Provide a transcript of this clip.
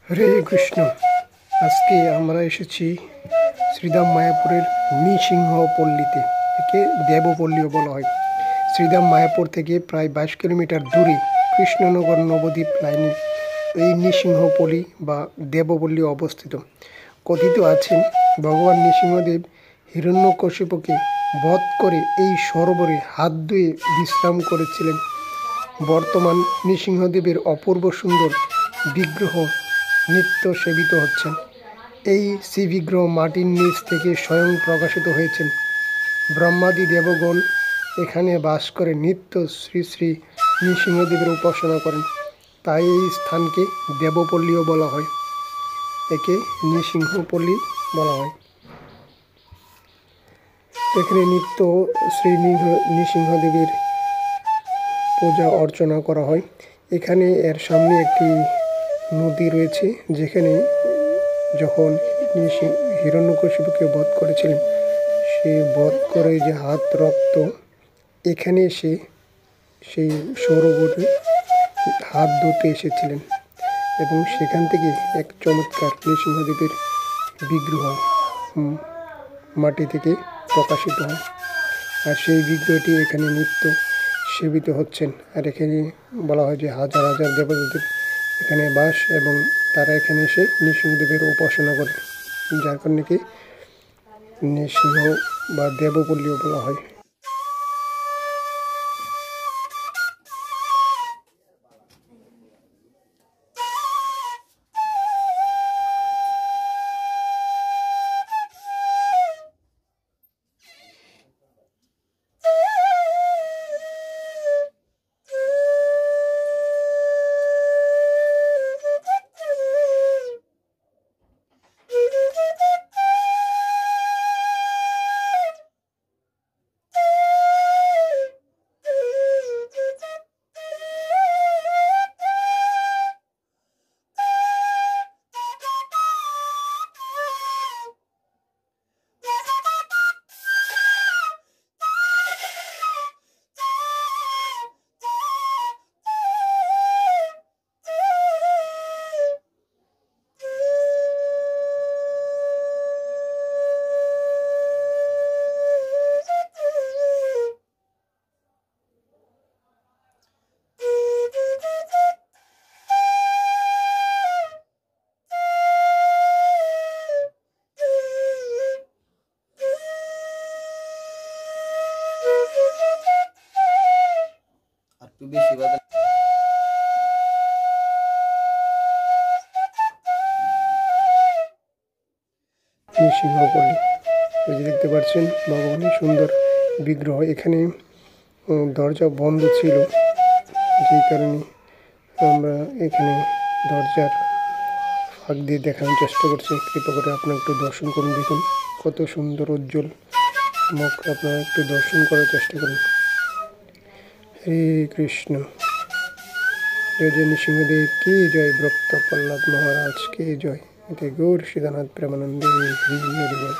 হরে কৃষ্ণ। আজকে আমরা এসেছি শ্রীধাম মায়াপুরের নৃসিংহপল্লীতে। একে দেবপল্লীও বলা হয়। শ্রীধাম মায়াপুর থেকে প্রায় 22 কিলোমিটার দূরে কৃষ্ণনগর নবদ্বীপ লাইনে এই নৃসিংহপল্লী বা দেবপল্লী অবস্থিত। কথিত আছেন ভগবান নৃসিংহদেব হিরণ্যকশিপুকে বধ করে এই সরোবরে হাত ধুয়ে বিশ্রাম করেছিলেন। বর্তমান নৃসিংহদেবের অপূর্ব সুন্দর বিগ্রহ নিত্য সেবিত হচ্ছেন। এই শ্রীবিগ্রহ মাটির নিচ থেকে স্বয়ং প্রকাশিত হয়েছেন। ব্রহ্মাদি দেবগণ এখানে বাস করে নিত্য শ্রী শ্রী নৃসিংহদেবের উপাসনা করেন। তাই এই স্থানকে দেবপল্লীও বলা হয়, একে নৃসিংহপল্লী বলা হয়। এখানে নিত্য শ্রী নৃসিংহদেবের পূজা অর্চনা করা হয়। এখানে এর সামনে একটি নদী রয়েছে, যেখানে যখন হিরণ্যকশিপুকে বধ করেছিলেন, সে বধ করে যে হাত রক্ত, এখানে এসে সেই সরোবরে হাত ধুতে এসেছিলেন এবং সেখান থেকে এক চমৎকার নৃসিংহদেবের বিগ্রহ মাটি থেকে প্রকাশিত হয়। আর সেই বিগ্রহটি এখানে নিত্য সেবিত হচ্ছেন। আর এখানে বলা হয় যে হাজার হাজার দেবতাদের এখানে বাস এবং তারা এখানে এসে নৃসিংহদেবের উপাসনা করে, যার কারণে কি নৃসিংহ বা দেবপল্লীও বলা হয়। নৃসিংহপল্লী দেখতে পাচ্ছেন ভগবানের সুন্দর বিগ্রহ। এখানে দরজা বন্ধ ছিল, যেই কারণে আমরা এখানে দরজার ফাঁক দিয়ে দেখানোর চেষ্টা করছি। কৃপা করে আপনারা একটু দর্শন করুন, দেখুন কত সুন্দর উজ্জ্বল মুখ। আপনারা একটু দর্শন করার চেষ্টা করুন। হরে কৃষ্ণ। জয় জয় নৃসিংহদেব কে জয়, ভক্ত প্রহ্লাদ মহারাজ কে জয়। গৌর সিদ্ধানাথ প্রেমানন্দে হরি হরি বল।